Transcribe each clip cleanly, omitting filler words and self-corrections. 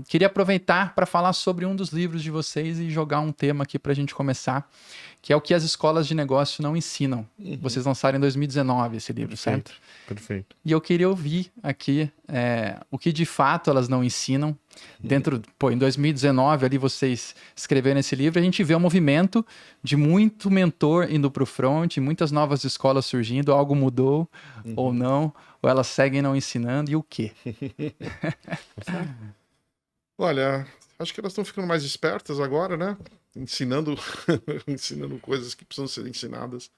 queria aproveitar para falar sobre um dos livros de vocês e jogar um tema aqui para a gente começar, que é o que as escolas de negócio não ensinam. Vocês lançaram em 2019 esse livro, certo? Perfeito. E eu queria ouvir aqui o que de fato elas não ensinam. Em 2019, ali vocês escreveram esse livro, a gente vê um movimento de muito mentor indo para o front, muitas novas escolas surgindo, algo mudou ou não, ou elas seguem não ensinando, e o quê? Olha, acho que elas estão ficando mais espertas agora, né? Ensinando coisas que precisam ser ensinadas.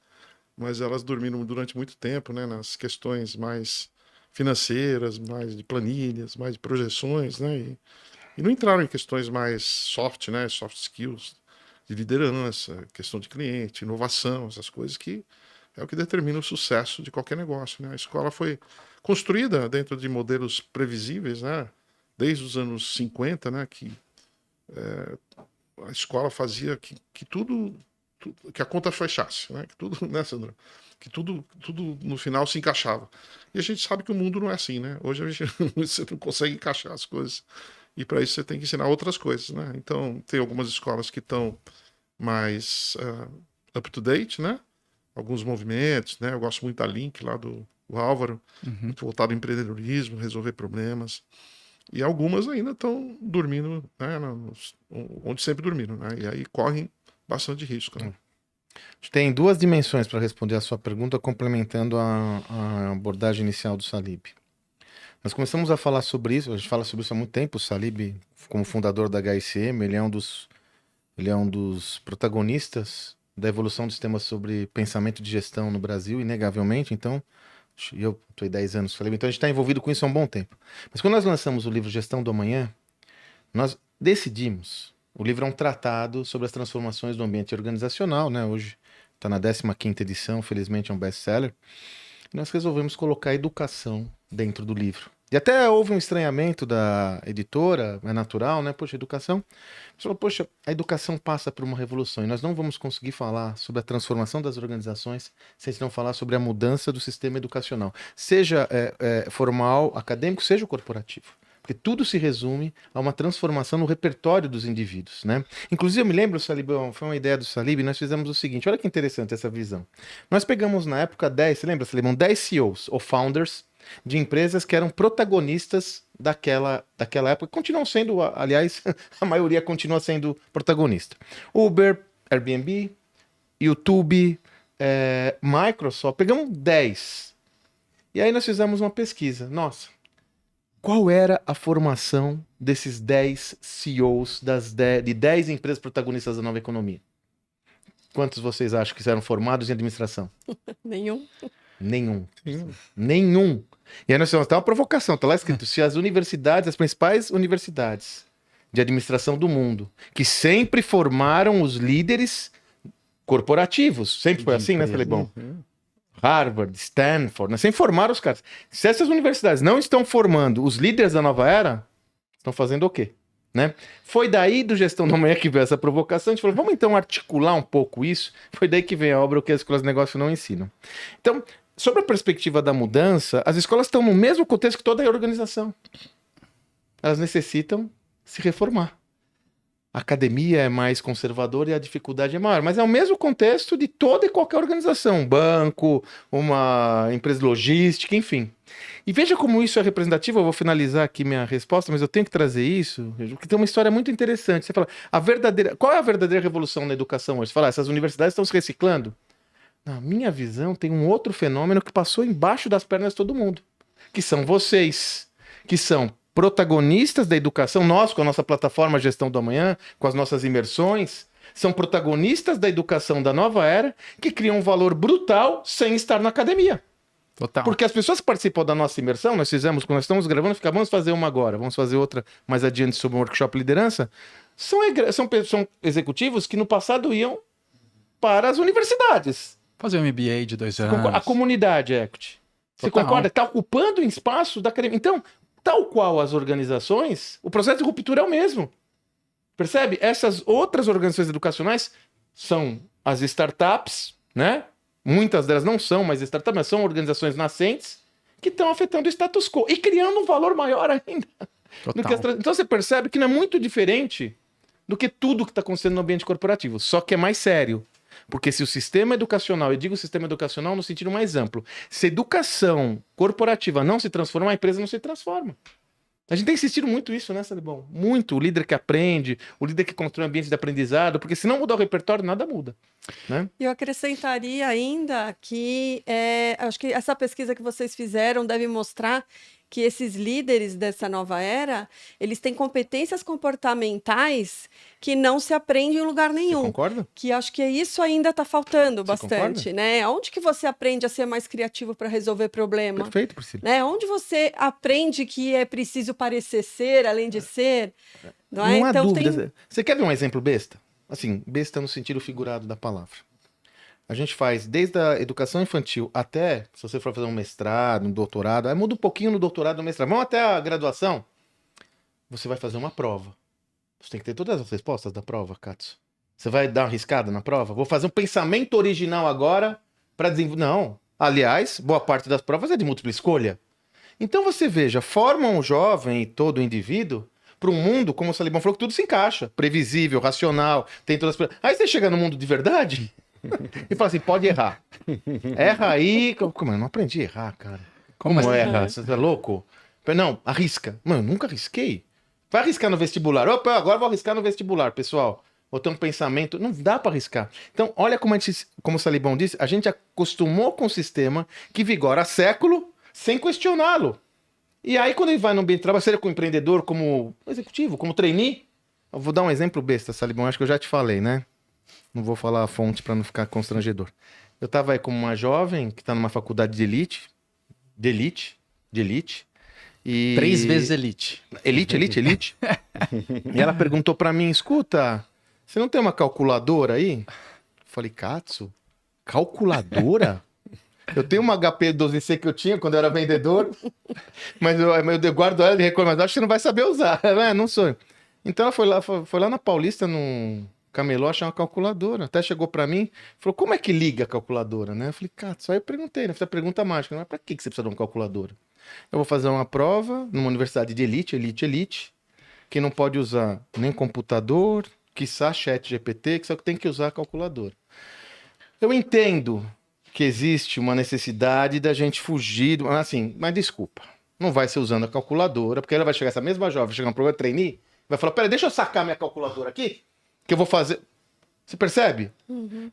Mas elas dormiram durante muito tempo, né? Nas questões mais financeiras, mais de planilhas, mais de projeções, né? E não entraram em questões mais soft, né? Soft skills, de liderança, questão de cliente, inovação, essas coisas que é o que determina o sucesso de qualquer negócio, né? A escola foi construída dentro de modelos previsíveis, né? Desde os anos 50, né? Que a escola fazia que tudo que a conta fechasse, né? Que tudo, né, Sandra? Que tudo no final se encaixava. E a gente sabe que o mundo não é assim, né? Hoje você não consegue encaixar as coisas. E para isso você tem que ensinar outras coisas, né? Então, tem algumas escolas que estão mais up to date, né? Alguns movimentos, né? Eu gosto muito da Link lá do Álvaro, muito voltado ao empreendedorismo, resolver problemas. E algumas ainda estão dormindo, né? Onde sempre dormiram, né? E aí correm bastante risco, né? Tem duas dimensões para responder a sua pergunta, complementando a abordagem inicial do Salib. Nós começamos a falar sobre isso, a gente fala sobre isso há muito tempo. O Salib, como fundador da HSM, ele é um dos protagonistas da evolução do sistema sobre pensamento de gestão no Brasil, inegavelmente. Então, eu estou há 10 anos no Salib, então a gente está envolvido com isso há um bom tempo. Mas quando nós lançamos o livro Gestão do Amanhã, nós decidimos. O livro é um tratado sobre as transformações do ambiente organizacional, né? Hoje está na 15ª edição, felizmente é um best-seller. E nós resolvemos colocar a educação dentro do livro. E até houve um estranhamento da editora, é natural, né? Poxa, educação. A gente falou, poxa, a educação passa por uma revolução e nós não vamos conseguir falar sobre a transformação das organizações se a gente não falar sobre a mudança do sistema educacional. Seja formal, acadêmico, seja o corporativo. Porque tudo se resume a uma transformação no repertório dos indivíduos, né? Inclusive, eu me lembro, Salib, foi uma ideia do Salib, nós fizemos o seguinte, olha que interessante essa visão. Nós pegamos na época 10, você lembra, Salib, 10 CEOs, ou founders, de empresas que eram protagonistas daquela época, continuam sendo, aliás, a maioria continua sendo protagonista. Uber, Airbnb, YouTube, Microsoft, pegamos 10. E aí nós fizemos uma pesquisa, nossa, qual era a formação desses 10 CEOs de 10 empresas protagonistas da nova economia? Quantos vocês acham que eram formados em administração? Nenhum. Nenhum. E aí nós temos até uma provocação, tá lá escrito, se as universidades, as principais universidades de administração do mundo, que sempre formaram os líderes corporativos, sempre foi assim, né, Felibão? Harvard, Stanford, né? Sempre formaram os caras. Se essas universidades não estão formando os líderes da nova era, estão fazendo o quê? Né? Foi daí do Gestão do Amanhã que veio essa provocação. A gente falou, vamos então articular um pouco isso. Foi daí que vem a obra O que as escolas de negócio não ensinam. Então, sobre a perspectiva da mudança, as escolas estão no mesmo contexto que toda a organização. Elas necessitam se reformar. A academia é mais conservadora e a dificuldade é maior, mas é o mesmo contexto de toda e qualquer organização, um banco, uma empresa de logística, enfim. E veja como isso é representativo, eu vou finalizar aqui minha resposta, mas eu tenho que trazer isso, porque tem uma história muito interessante. Você fala, qual é a verdadeira revolução na educação hoje? Você fala, essas universidades estão se reciclando? Na minha visão, tem um outro fenômeno que passou embaixo das pernas de todo mundo, que são vocês, que são protagonistas da educação, nós com a nossa plataforma Gestão do Amanhã, com as nossas imersões, são protagonistas da educação da nova era, que criam um valor brutal sem estar na academia. Total. Porque as pessoas que participam da nossa imersão, nós fizemos, quando nós estamos gravando, vamos fazer uma agora, vamos fazer outra mais adiante sobre um workshop liderança, são executivos que no passado iam para as universidades. Fazer um MBA de 2 anos. A comunidade equity. Você concorda? Está ocupando o espaço da academia. Então, tal qual as organizações, o processo de ruptura é o mesmo. Percebe? Essas outras organizações educacionais são as startups, né? Muitas delas não são mais startups, mas são organizações nascentes que estão afetando o status quo e criando um valor maior ainda. Total. Então você percebe que não é muito diferente do que tudo que está acontecendo no ambiente corporativo, só que é mais sério. Porque se o sistema educacional, eu digo sistema educacional no sentido mais amplo, se a educação corporativa não se transforma, a empresa não se transforma. A gente tem insistido muito isso, né, Salibão? Muito. O líder que aprende, o líder que constrói um ambiente de aprendizado, porque se não mudar o repertório, nada muda. Né? Eu acrescentaria ainda que acho que essa pesquisa que vocês fizeram deve mostrar que esses líderes dessa nova era, eles têm competências comportamentais que não se aprende em lugar nenhum. Você concorda? Que acho que isso ainda está faltando Você bastante, concorda? né? Onde que você aprende a ser mais criativo para resolver problema? Perfeito, Priscila. Né? Onde você aprende que é preciso parecer ser, além de ser? Não é? Não há Então, dúvida. Você quer ver um exemplo besta? Assim, besta no sentido figurado da palavra. A gente faz desde a educação infantil até, se você for fazer um mestrado, um doutorado, aí muda um pouquinho no doutorado, no mestrado. Vamos até a graduação. Você vai fazer uma prova. Você tem que ter todas as respostas da prova, Katsu. Você vai dar uma riscada na prova? Vou fazer um pensamento original agora para desenvolver. Não. Aliás, boa parte das provas é de múltipla escolha. Então você veja, formam o jovem e todo o indivíduo para um mundo, como o Salibão falou, que tudo se encaixa. Previsível, racional, tem todas as... Aí você chega no mundo de verdade e fala assim, pode errar. Erra aí. Como eu não aprendi a errar, cara. Como erra? Você é louco? Não, arrisca. Mano, eu nunca arrisquei. Vai arriscar no vestibular. Opa, agora vou arriscar no vestibular, pessoal. Vou ter um pensamento. Não dá para arriscar. Então, olha como, como o Salibão disse, a gente acostumou com um sistema que vigora há século sem questioná-lo. E aí, quando ele vai no ambiente de trabalho, seja como empreendedor, como executivo, como trainee, eu vou dar um exemplo besta, Salibão, acho que eu já te falei, né? Não vou falar a fonte para não ficar constrangedor. Eu estava aí como uma jovem que está numa faculdade de elite. E... 3 vezes elite. Elite. E ela perguntou para mim, escuta, você não tem uma calculadora aí? Eu falei, Katsu, calculadora? Eu tenho uma HP 12C que eu tinha quando eu era vendedor, mas eu guardo ela e recordo, mas acho que você não vai saber usar, né? Não sou. Então ela foi lá na Paulista, no camelô, achar uma calculadora. Até chegou pra mim, falou, como é que liga a calculadora, né? Eu falei, cara, só eu perguntei, né? Fiz a pergunta mágica, mas pra que você precisa de uma calculadora? Eu vou fazer uma prova numa universidade de elite, que não pode usar nem computador, quiçá chat GPT, que só que tem que usar a calculadora. Eu entendo que existe uma necessidade da gente fugir, assim, mas desculpa, não vai ser usando a calculadora, porque ela vai chegar, essa mesma jovem, chegar no programa trainee, vai falar, peraí, deixa eu sacar minha calculadora aqui, que eu vou fazer... Você percebe? Uhum.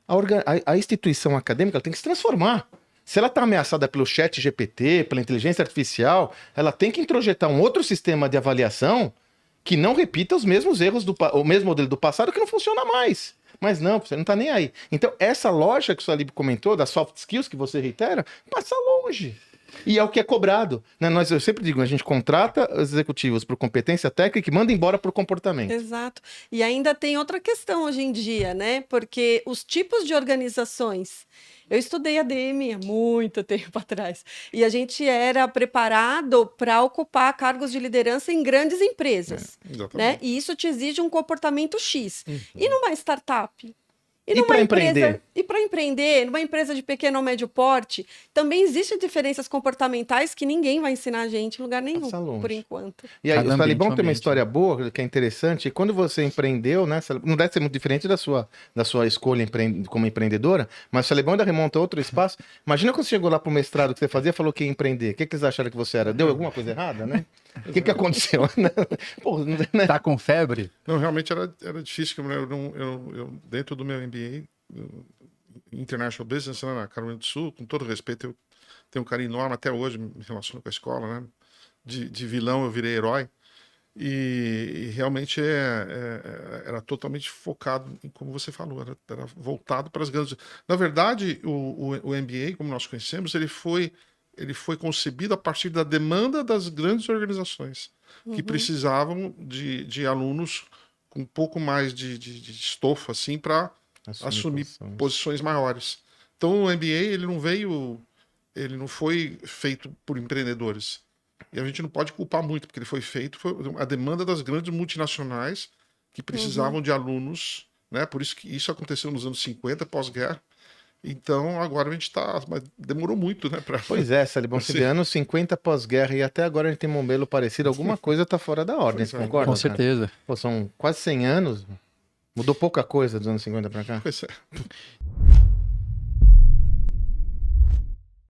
A instituição acadêmica ela tem que se transformar. Se ela está ameaçada pelo chat GPT, pela inteligência artificial, ela tem que introjetar um outro sistema de avaliação que não repita os mesmos erros, o mesmo modelo do passado que não funciona mais. Mas não, você não está nem aí. Então, essa lógica que o Salib comentou, das soft skills que você reitera, passa longe. E é o que é cobrado. Né? Eu sempre digo, a gente contrata os executivos por competência técnica e manda embora por comportamento. Exato. E ainda tem outra questão hoje em dia, né? Porque os tipos de organizações... Eu estudei ADM há muito tempo atrás. E a gente era preparado para ocupar cargos de liderança em grandes empresas. Né? E isso te exige um comportamento X. Uhum. E numa startup? E para empreender? E para empreender, numa empresa de pequeno ou médio porte, também existem diferenças comportamentais que ninguém vai ensinar a gente em lugar nenhum, por enquanto. E aí, o Salibão tem uma história boa, que é interessante. E quando você empreendeu, né, não deve ser muito diferente da sua escolha como empreendedora, mas o Salibão ainda remonta outro espaço. Imagina quando você chegou lá para o mestrado que você fazia e falou que ia empreender. O que eles acharam que você era? Deu alguma coisa errada, né? O que aconteceu? Pô, né? Tá com febre? Não, realmente era difícil. Eu dentro do meu MBA, International Business, né, na Carolina do Sul, com todo respeito, eu tenho um carinho enorme, até hoje me relaciono com a escola, né? De vilão eu virei herói. E realmente era totalmente focado em, como você falou, era voltado para as grandes... Na verdade, o MBA, como nós conhecemos, ele foi concebido a partir da demanda das grandes organizações, que precisavam de alunos com um pouco mais de estofo, assim, para assumir posições maiores. Então, o MBA, ele não foi feito por empreendedores. E a gente não pode culpar muito, porque ele foi feito, foi a demanda das grandes multinacionais que precisavam de alunos, né? Por isso que isso aconteceu nos anos 50, pós-guerra. Então, agora a gente tá... Mas demorou muito, né? Pois é, Salibão, você Assim. vê anos 50 pós-guerra e até agora a gente tem modelo parecido, alguma coisa tá fora da ordem, Pois você é. concorda? Com cara? certeza. Pô, são quase 100 anos, mudou pouca coisa dos anos 50 pra cá. Pois é.